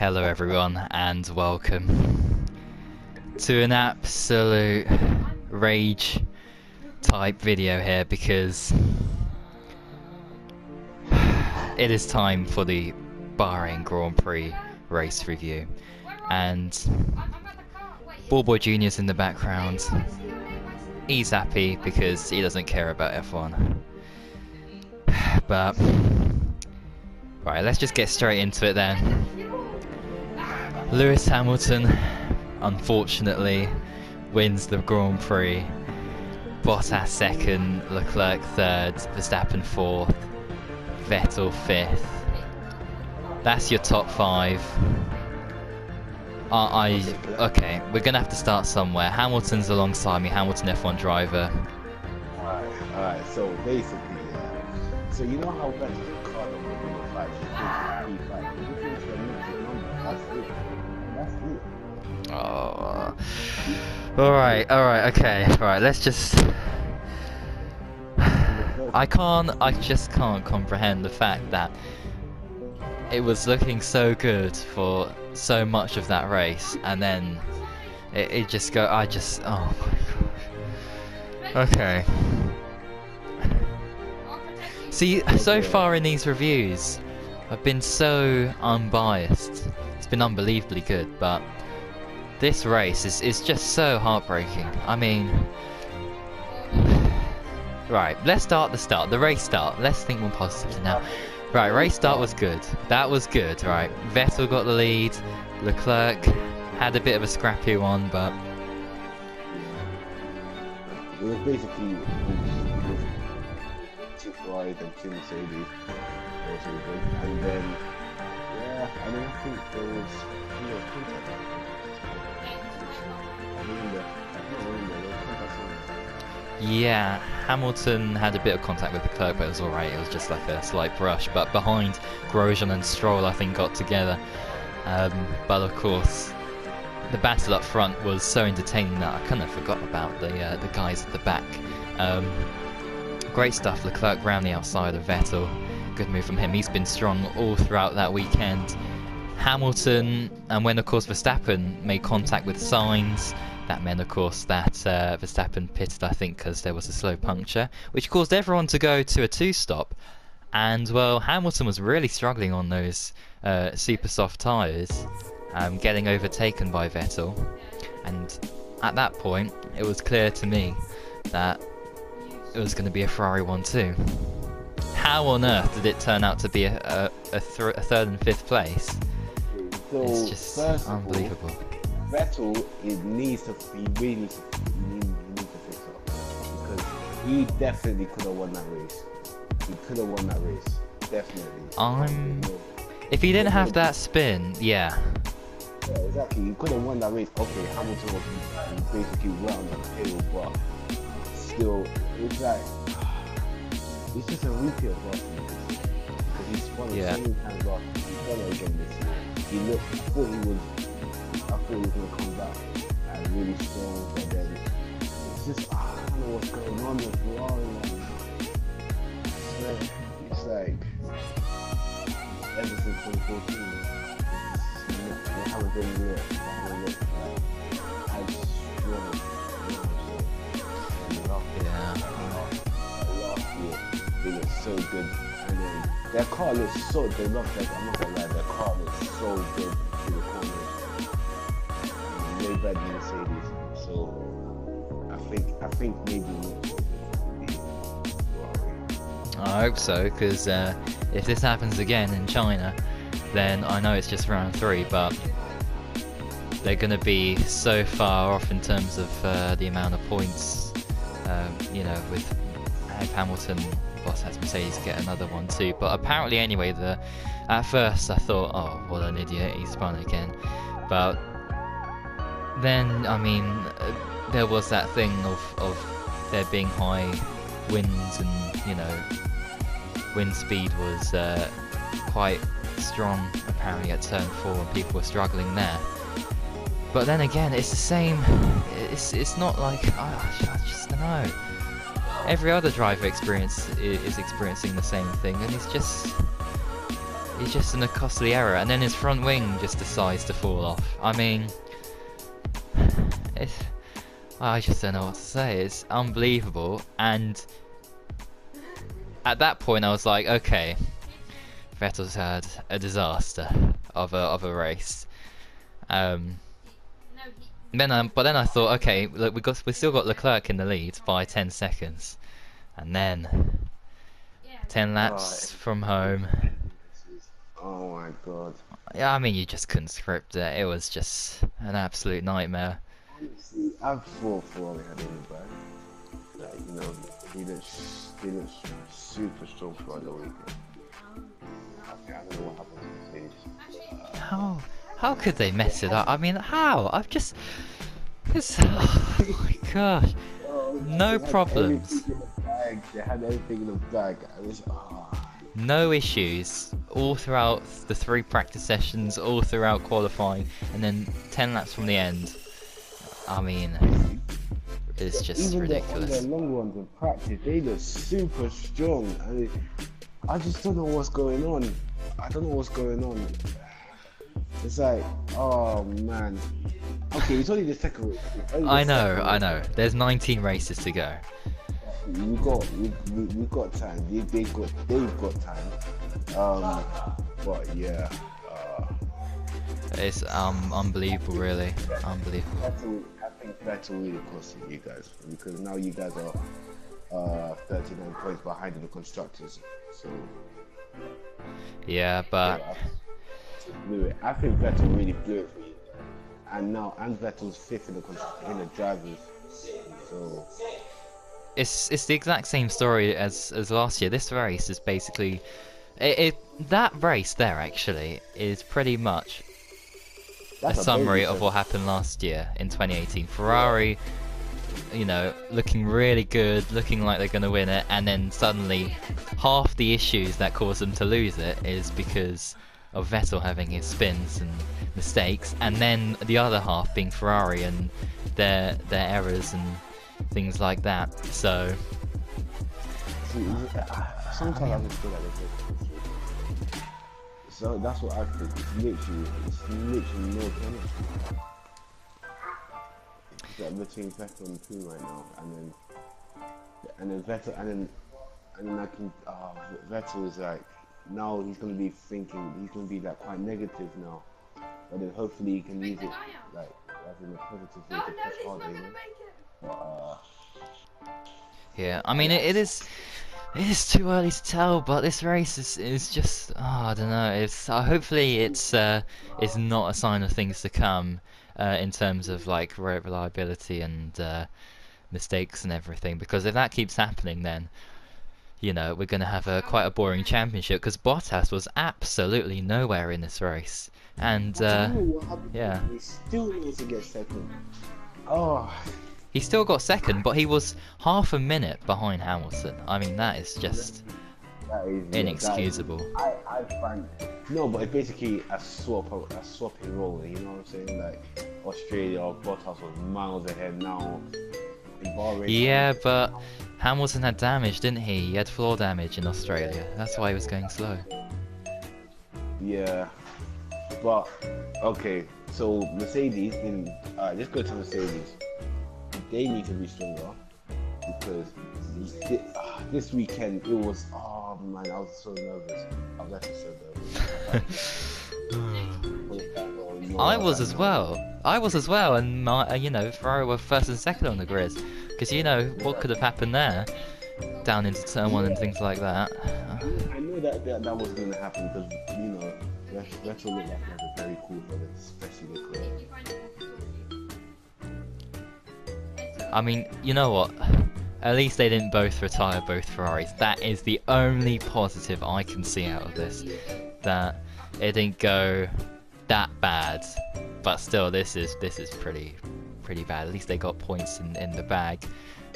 Hello everyone and welcome to an absolute rage type video here because it is time for the Bahrain Grand Prix race review, and Ballboy Jr.'s in the background. He's happy because he doesn't care about F1. But right, let's just get straight into it then. Lewis Hamilton, unfortunately, wins the Grand Prix. Bottas second, Leclerc third, Verstappen fourth, Vettel fifth. That's your top five. Okay, we're gonna have to start somewhere. Hamilton's alongside me, Hamilton F1 driver. Alright, so basically, so you know how Vettel's car number 5 should be P5. If you change the number, that's it. Oh. Alright, okay. Alright, let's just... I just can't comprehend the fact that it was looking so good for so much of that race, and then it just oh my gosh. Okay. See, so far in these reviews, I've been so unbiased. It's been unbelievably good, but this race is just so heartbreaking. I mean, right, let's start the race start. Let's think more positively now. Right, race start was good. That was good, right. Vettel got the lead. Leclerc had a bit of a scrappy one, but... It was basically two Ferrari and two Mercedes. Also good. And then, yeah, I mean, I think there was contact. Yeah, Hamilton had a bit of contact with Leclerc, but it was alright. It was just like a slight brush. But behind, Grosjean and Stroll, I think, got together. But of course, the battle up front was so entertaining that I kind of forgot about the guys at the back. Great stuff. Leclerc round the outside of Vettel. Good move from him. He's been strong all throughout that weekend. Hamilton, and when of course Verstappen made contact with Sainz, that meant of course that Verstappen pitted, I think, because there was a slow puncture, which caused everyone to go to a two-stop. And well, Hamilton was really struggling on those super soft tyres, getting overtaken by Vettel. And at that point, it was clear to me that it was going to be a Ferrari 1-2. How on earth did it turn out to be a third and fifth place? So it's just unbelievable. Vettel, he really needs to fix up, because he definitely could have won that race. He could have won that race, definitely. If he didn't have that spin, yeah. Yeah, exactly. He could have won that race. Okay, Hamilton was basically round the tail, but still, it's like it's just a repeat of last year, because he spun so many times last year. He's done it again this year. I thought he was gonna come back really strong, but then it's just I don't know what's going on with Ferrari. It's like ever since 2014, they haven't been lit. As strong. Last year they looked so good, and then their car looks so. They look like, I'm not gonna lie, their car looks so good through the corners. Way better than Mercedes, so I think maybe I hope so, because if this happens again in China, then I know it's just round 3, but they're going to be so far off in terms of the amount of points. You know, with Hamilton, Bottas, Mercedes get another one too. But apparently, anyway, at first I thought, oh, what an idiot, he spun again, but then, I mean, there was that thing of there being high winds, and, you know, wind speed was quite strong apparently at turn 4, and people were struggling there. But then again, it's the same. It's not like I just don't know. Every other driver is experiencing the same thing, and it's just he's just in a costly error, and then his front wing just decides to fall off. I mean, it's, I just don't know what to say. It's unbelievable, and at that point I was like, okay, Vettel's had a disaster of a race. But then I thought, okay, look, we still got Leclerc in the lead by 10 seconds, and then 10 laps from home. Oh my god. Yeah, I mean, you just couldn't script it. It was just an absolute nightmare. Honestly, I thought Ferrari had in the bag. Like, you know, he looked super strong throughout the weekend. I don't know what happened to the stage. How could they mess it up? I mean, how? Oh my gosh. No problems. They had everything in the bag. No issues all throughout the 3 practice sessions, all throughout qualifying, and then 10 laps from the end. I mean, it's just even ridiculous. Even the long ones in practice, they look super strong. I just don't know what's going on. I don't know what's going on. It's like, oh man. Okay, it's only the second race. I know. There's 19 races to go. We've got time. They've got time. But yeah. It's unbelievable, really. Unbelievable. I think Vettel really costing you guys, because now you guys are 39 points behind in the constructors. So yeah, but I think Vettel really blew it for you. And Vettel's 5th in the drivers. So it's the exact same story as last year. This race is basically that race there actually is pretty much a summary of what happened last year in 2018. Ferrari, you know, looking really good, looking like they're going to win it, and then suddenly half the issues that caused them to lose it is because of Vettel having his spins and mistakes, and then the other half being Ferrari and their errors and things like that. So sometimes I just feel like it's so that's what I think. It's literally no chemistry. It's like between Vettel and Prix right now, and then Vettel, and then I can Vettel is like, now he's gonna be thinking, he's gonna be like quite negative now, but then hopefully he can use it like as in a positive way to push harder, you know? yeah, I mean it is too early to tell, but this race is just, I don't know. It's hopefully it's not a sign of things to come in terms of like reliability and mistakes and everything. Because if that keeps happening, then you know we're going to have quite a boring championship. Because Bottas was absolutely nowhere in this race, and yeah, he still needs to get second. He still got second, but he was half a minute behind Hamilton. I mean, that is just inexcusable. I find no, but it's basically a swapping role. You know what I'm saying? Like Australia, Bottas was miles ahead now. In Bahrain, yeah, but Hamilton had damage, didn't he? He had floor damage in Australia. That's why he was going slow. Yeah, but okay. So Mercedes, let's go to Mercedes. They need to be stronger, because this weekend it was, oh man, I was so nervous. I was actually so nervous. I was as well, and you know, Ferrari were first and second on the grid, because you know what could have happened there, down into turn 1 and things like that. I know that was going to happen, because you know Vettel looked like he had a very cool brother, especially Leclerc. I mean, you know what? At least they didn't both retire both Ferraris. That is the only positive I can see out of this. That it didn't go that bad, but still, this is pretty bad. At least they got points in the bag,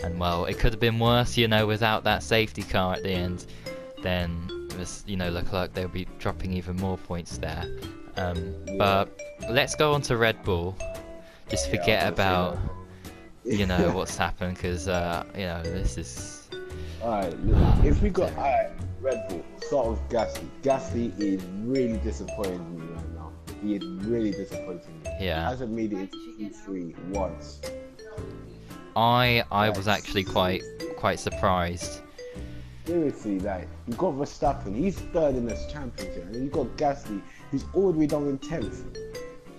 and well, it could have been worse, you know, without that safety car at the end. Then, you know, Leclerc, they'll be dropping even more points there. But let's go on to Red Bull. Just forget about, you know, what's happened, because you know, this is alright. If we got Red Bull, start with Gasly. Gasly is really disappointing me right now. He is really disappointing me. Yeah. He hasn't made it into Q3 once. I was actually quite surprised. Seriously, like, you got Verstappen, he's third in this championship, and you got Gasly, who's all the way down in 10th.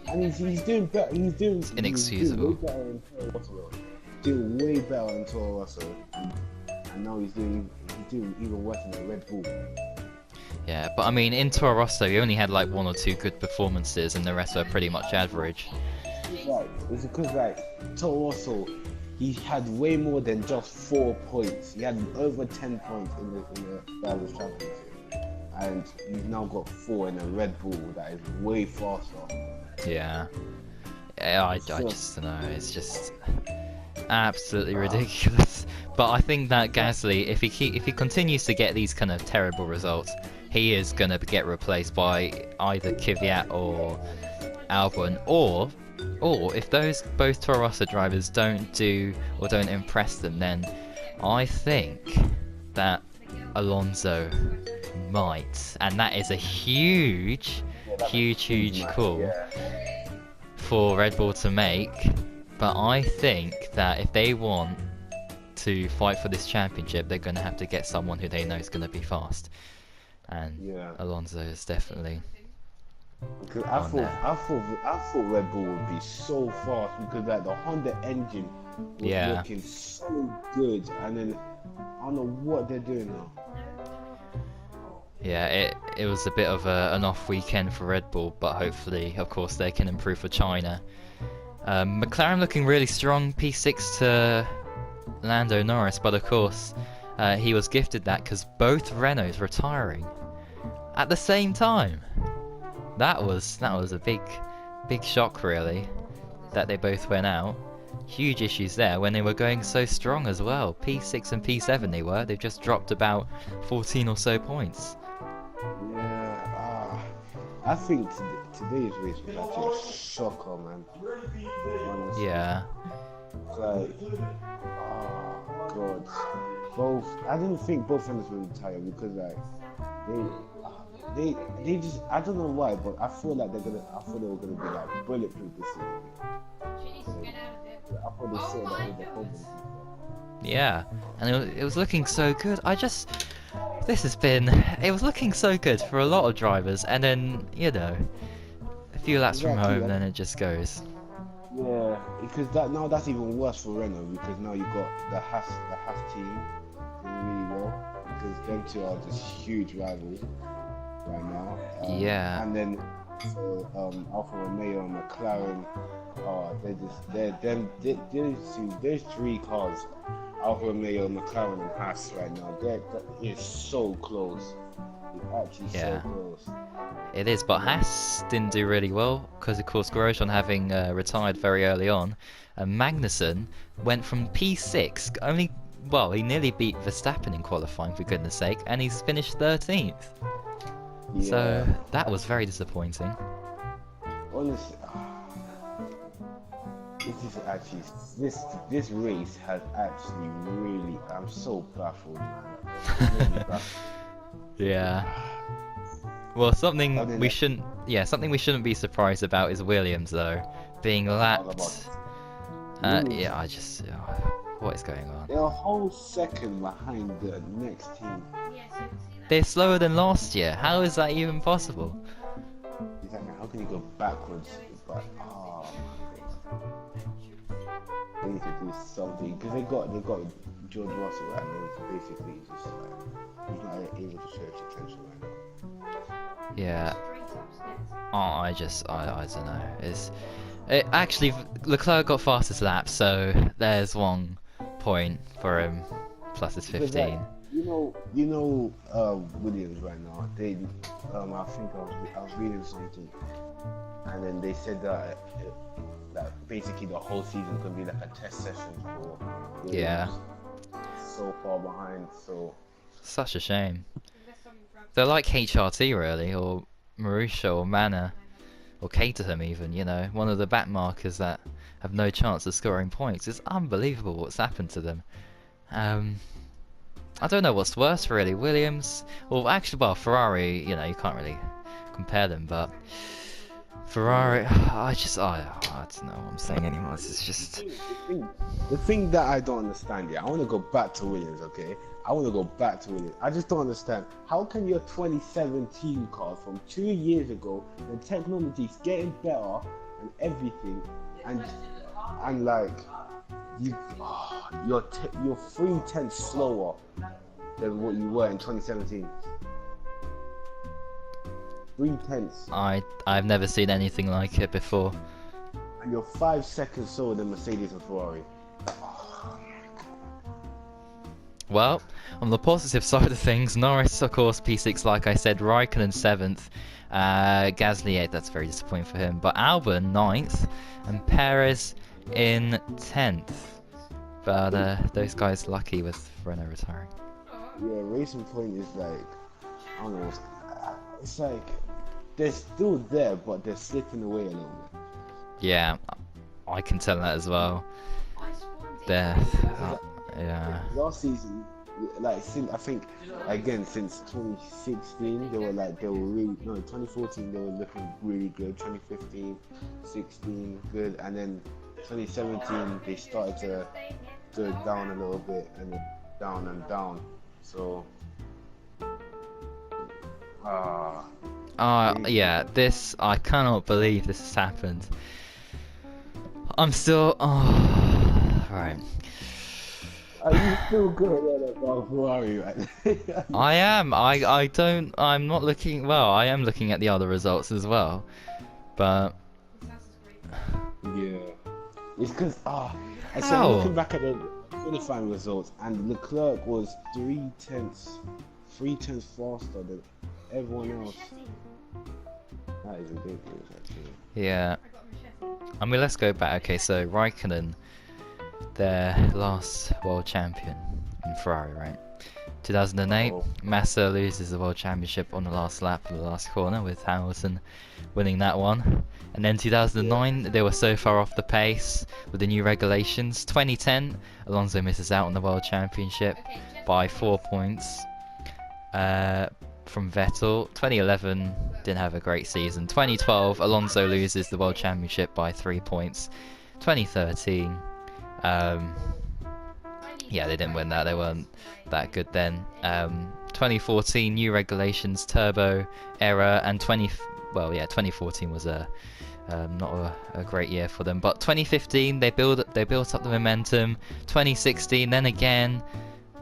And he's doing better, Inexcusable. He's doing way better in Toro Rosso. Doing way better in Toro Rosso. And now he's doing even worse in the Red Bull. Yeah, but I mean, in Toro Rosso, he only had like 1 or 2 good performances, and the rest were pretty much average. Right, it's because like Toro Rosso, he had way more than just 4 points. He had over 10 points in the Drivers' Championship, and he's now got 4 in a Red Bull that is way faster. Yeah. I just don't know. It's just absolutely ridiculous. But I think that Gasly, if he continues to get these kind of terrible results, he is gonna get replaced by either Kvyat or Albon, or if those both Toro Rosso drivers don't impress them, then I think that Alonso might, and that is a huge call for Red Bull to make. But I think that if they want to fight for this championship, they're going to have to get someone who they know is going to be fast, and Alonso is definitely. Because I thought Red Bull would be so fast, because like the Honda engine was looking so good, and then I don't know what they're doing now. Yeah, it was a bit of an off weekend for Red Bull, but hopefully, of course, they can improve for China. McLaren looking really strong, P6 to Lando Norris, but of course, he was gifted that because both Renaults retiring at the same time. That was a big shock, really, that they both went out. Huge issues there when they were going so strong as well. P6 and P7 they've just dropped about 14 or so points. Yeah, I think today's race was actually a shocker, man. Honestly. Yeah. Like, oh god, I didn't think both Renaults would retire, because like they just, I don't know why, but I thought they were gonna be like bulletproof this season. I thought they saw that with the problems. Yeah, and it was looking so good. It was looking so good for a lot of drivers, and then, a few laps from home, then it just goes. Yeah, because that's even worse for Renault, because now you've got the Haas team doing really well, because them two are just huge rivals right now. Yeah. And then Alfa Romeo and McLaren, there's 3 cars, Alfa Romeo, McLaren and Haas right now. It's so close. It's actually so close. It is, but Haas didn't do really well, because of course Grosjean having retired very early on, and Magnussen went from P6, he nearly beat Verstappen in qualifying, for goodness sake, and he's finished 13th. Yeah. So that was very disappointing. Honestly, this race has actually really, I'm so baffled, man. Really baffled. Yeah. Well, something we shouldn't be surprised about is Williams, though, being lapped. What is going on? They're a whole second behind the next team. They're slower than last year. How is that even possible? Exactly. How can you go backwards? But they need to do something, because they got George Russell, and it's basically just like he's not able to show his potential right now. Yeah. I don't know. Actually, Leclerc got fastest lap, so there's 1 point for him, plus his 15. Williams right now. They, I think I was reading something, and then they said that basically the whole season could be like a test session for Williams. Yeah. So far behind, so. Such a shame. They're like HRT, really, or Marussia, or Mana, or Caterham even, one of the back markers that have no chance of scoring points. It's unbelievable what's happened to them. I don't know what's worse really. Williams, well, actually, well, Ferrari. You know, you can't really compare them, but Ferrari. I don't know what I'm saying anymore. This is just. The thing that I don't understand, yeah, I want to go back to Williams, okay? I want to go back to Williams. I just don't understand. How can your 2017 car from 2 years ago, the technology's getting better and everything, and like you're 3/10 slower than what you were in 2017. 3/10. I've never seen anything like it before. And you're 5 seconds slower than Mercedes and Ferrari. Well, on the positive side of things, Norris, of course, P6, like I said, Raikkonen 7th, Gasly 8th, that's very disappointing for him, but Albon 9th, and Perez in 10th. But those guys lucky with Renault retiring. Yeah, Racing Point is like, I don't know, it's like, they're still there, but they're slipping away a little bit. Yeah, I can tell that as well. They're, yeah. Last season, like since I think again since 2016 they were really 2014 they were looking really good. 2015, 16 good, and then 2017 they started to go down a little bit and then down and down. So yeah, this, I cannot believe this has happened. I'm still, right. Are you still good about Ferrari, right? I am. I'm not looking. Well, I am looking at the other results as well, but yeah, it's because I said How? looking back at the qualifying results, and Leclerc was 3/10 faster than everyone else. That is ridiculous, actually. yeah. I mean, let's go back. Okay, so Raikkonen, their last world champion in Ferrari, right? 2008, Massa loses the world championship on the last lap of the last corner with Hamilton winning that one. And then 2009, they were so far off the pace with the new regulations. 2010, Alonso misses out on the world championship by 4 points from Vettel. 2011, didn't have a great season. 2012, Alonso loses the world championship by 3 points. 2013, yeah, they didn't win that. They weren't that good then. 2014, new regulations, turbo error, and 2014 was not a great year for them. But 2015, they built up the momentum. 2016, then again.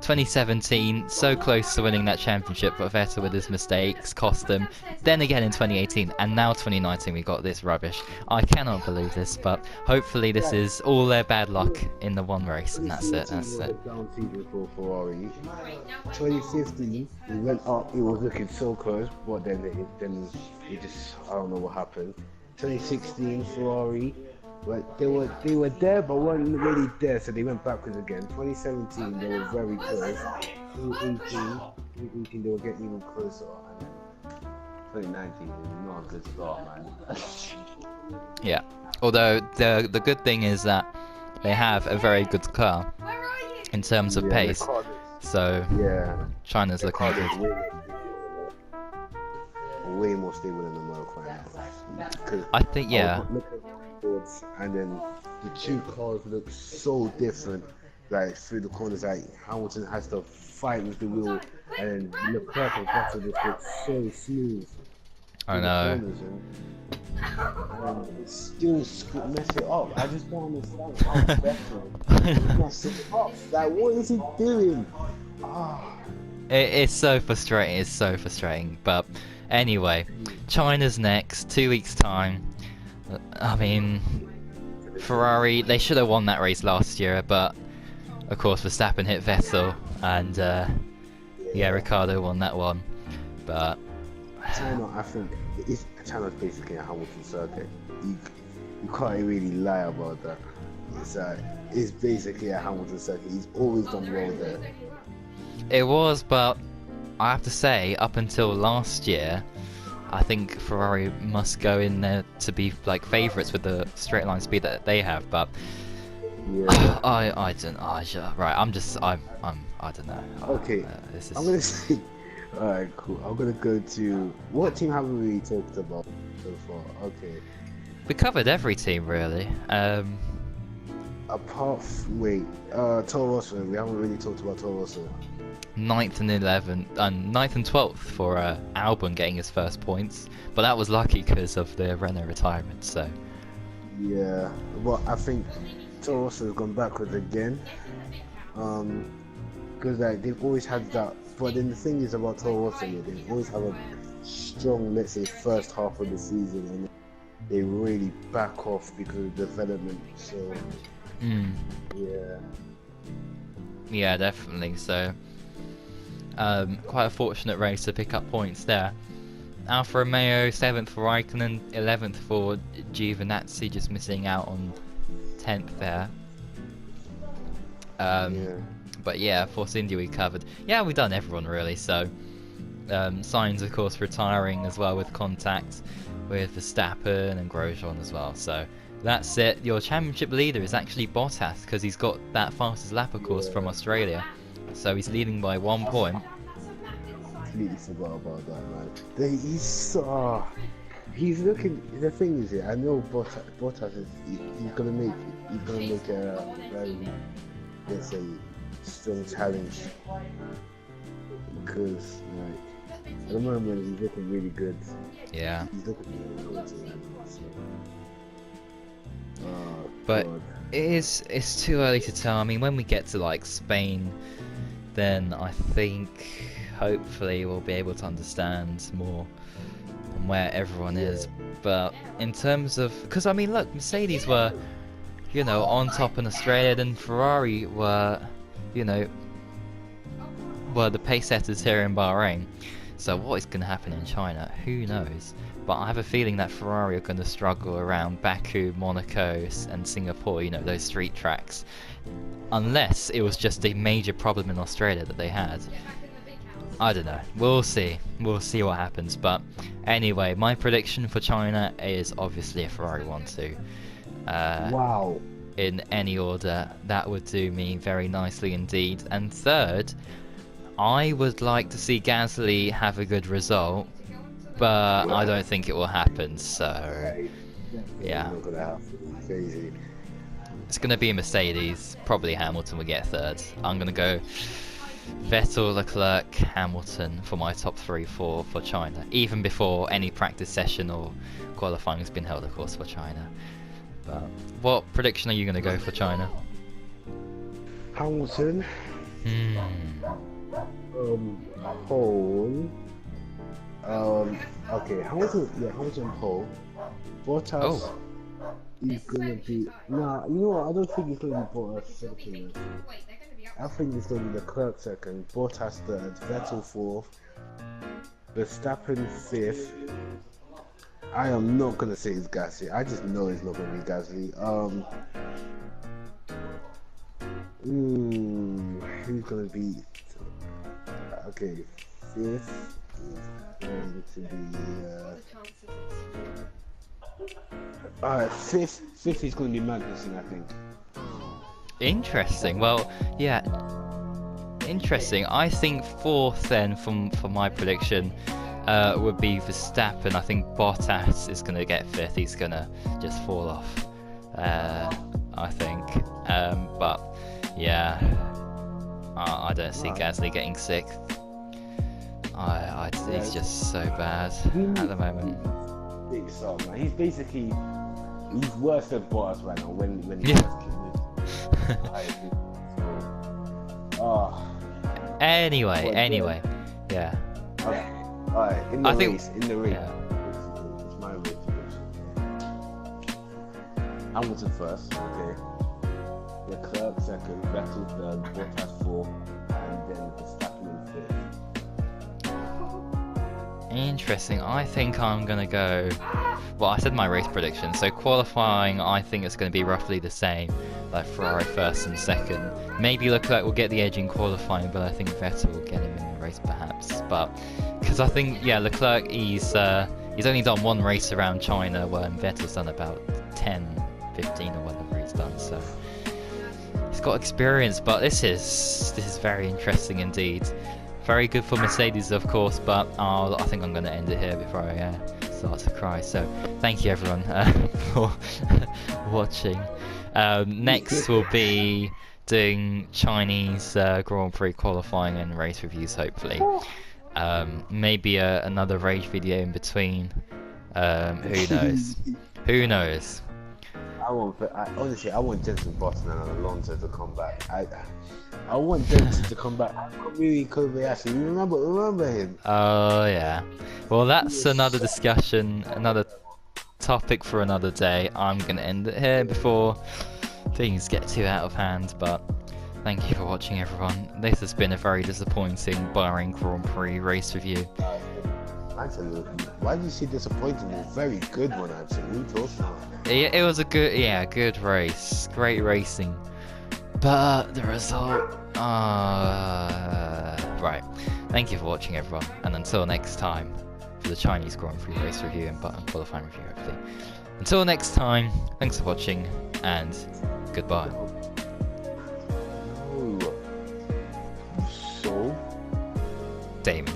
2017, so close to winning that championship, but Vettel with his mistakes cost them. Then again in 2018, and now 2019 we got this rubbish. I cannot believe this, but hopefully this is all their bad luck in the one race, and that's it. That's it. Down season for Ferrari. 2015, it went up. It was looking so close, but then it just, I don't know what happened. 2016 Ferrari. But they were there, but weren't really there, so they went backwards again. 2017, they were very close. 2018, they were getting even closer. And then 2019 was not a good start, man. Yeah. Although the good thing is that they have a very good car in terms of pace. So yeah, China's looking good. Way more stable than America right now. I think, yeah. And then the two cars look so different, like through the corners. Like Hamilton has to fight with the wheel, and then Leclerc and Vettel just look so smooth. I know. And still mess it up. I just don't understand how Vettel mess it up. Like, what is he doing? It's so frustrating. It's so frustrating. But anyway, China's next. 2 weeks time. I mean, Ferrari, they should have won that race last year, but of course Verstappen hit Vettel, and yeah, Ricciardo won that one. But China, I think, China's basically a Hamilton circuit. You can't really lie about that. It's basically a Hamilton circuit. He's always done well there. it was, but I have to say, up until last year, I think Ferrari must go in there to be like favourites with the straight line speed that they have, but yeah. I don't. Right, I'm I don't know. Okay, This is... I'm gonna say. All right, cool. I'm gonna go to what team haven't we talked about so far? Okay. We covered every team really. Apart from, wait, Toro Rosso. We haven't really talked about Toro Rosso. 9th and 11th, 9th and 12th for Albon getting his first points, but that was lucky because of the Renault retirement. So Yeah, but I think Toro Rosso has gone backwards again. Because like they've always had that. But then the thing is about Toro Rosso, they always have a strong, let's say, first half of the season, and they really back off because of development. So yeah. Yeah, definitely. So quite a fortunate race to pick up points there. Alfa Romeo 7th for Raikkonen, 11th for Giovinazzi, just missing out on 10th there. But yeah, Force India we covered. Yeah, we've done everyone really. So Sainz of course retiring as well with contact with Verstappen and Grosjean as well. So that's it. Your championship leader is actually Bottas because he's got that fastest lap of course from Australia. So he's leading by 1 point. Completely forgot about that, man. He's so, he's looking. The thing is, I know Bottas is he's gonna make a very, let's say, strong challenge because like at the moment he's looking really good. Yeah. He's looking really good. But God. it's too early to tell. I mean, when we get to like Spain, then I think hopefully we'll be able to understand more on where everyone is. But in terms of, because I mean, look, Mercedes were, you know, on top in Australia, then Ferrari were, you know, were the pace setters here in Bahrain. So what is going to happen in China? Who knows? But I have a feeling that Ferrari are going to struggle around Baku, Monaco, and Singapore, you know, those street tracks. Unless it was just a major problem in Australia that they had. I don't know. We'll see. We'll see what happens. But anyway, my prediction for China is obviously a Ferrari 1-2. Wow. In any order, that would do me very nicely indeed. And third, I would like to see Gasly have a good result, but I don't think it will happen. So yeah, crazy. It's going to be a Mercedes. Probably Hamilton will get third. I'm going to go Vettel, Leclerc, Hamilton for my top 3 for China, even before any practice session or qualifying has been held, of course, for China. But what prediction are you going to go for China? Hamilton. Pole. Okay, Hamilton pole. Bottas is gonna be. Nah, you know what? I don't think it's gonna be Bottas second. I think it's gonna be Leclerc second, Bottas third, Vettel fourth, Verstappen fifth. I am not gonna say it's Gasly. I just know it's not gonna be Gasly. Who's gonna be? Okay, fifth is going to be. Fifth is going to be Magnussen, I think. Interesting. Well, yeah. Interesting. I think fourth then, for my prediction, would be Verstappen. I think Bottas is going to get fifth. He's going to just fall off. I think. But yeah, I don't see Gasly getting sixth. He's just so bad at the moment. Big song, man. He's basically worse than Bottas right now when he's Anyway, yeah. Okay. Alright, in the race. Yeah. It's my race prediction. Hamilton first, okay. Leclerc second, Vettel third, Bottas fourth, and then Verstappen fifth. Interesting. I think I'm gonna go. Well, I said my race prediction. So qualifying, I think it's going to be roughly the same, like Ferrari first and second. Maybe Leclerc will get the edge in qualifying, but I think Vettel will get him in the race perhaps. But because I think Leclerc he's only done one race around China, when Vettel's done about 10, 15 or whatever he's done. So he's got experience, but this is very interesting indeed. Very good for Mercedes, of course, but I think I'm going to end it here before I start to cry. So thank you everyone for watching. Next we'll be doing Chinese Grand Prix qualifying and race reviews, hopefully. Maybe another rage video in between. Who knows? Who knows? Honestly, I want Jensen Button and Alonso to come back. I want Jensen to come back. Really, Kobayashi. You remember him? Oh yeah. Well, that's another discussion, another topic for another day. I'm gonna end it here before things get too out of hand. But thank you for watching, everyone. This has been a very disappointing Bahrain Grand Prix race review. Absolutely. Why did you say disappointing? It was a very good one, actually. It was a good race. Great racing. But the result... right. Thank you for watching, everyone. And until next time, for the Chinese Grand Prix race review and qualifying review, hopefully. Until next time, thanks for watching, and goodbye. So? Damon.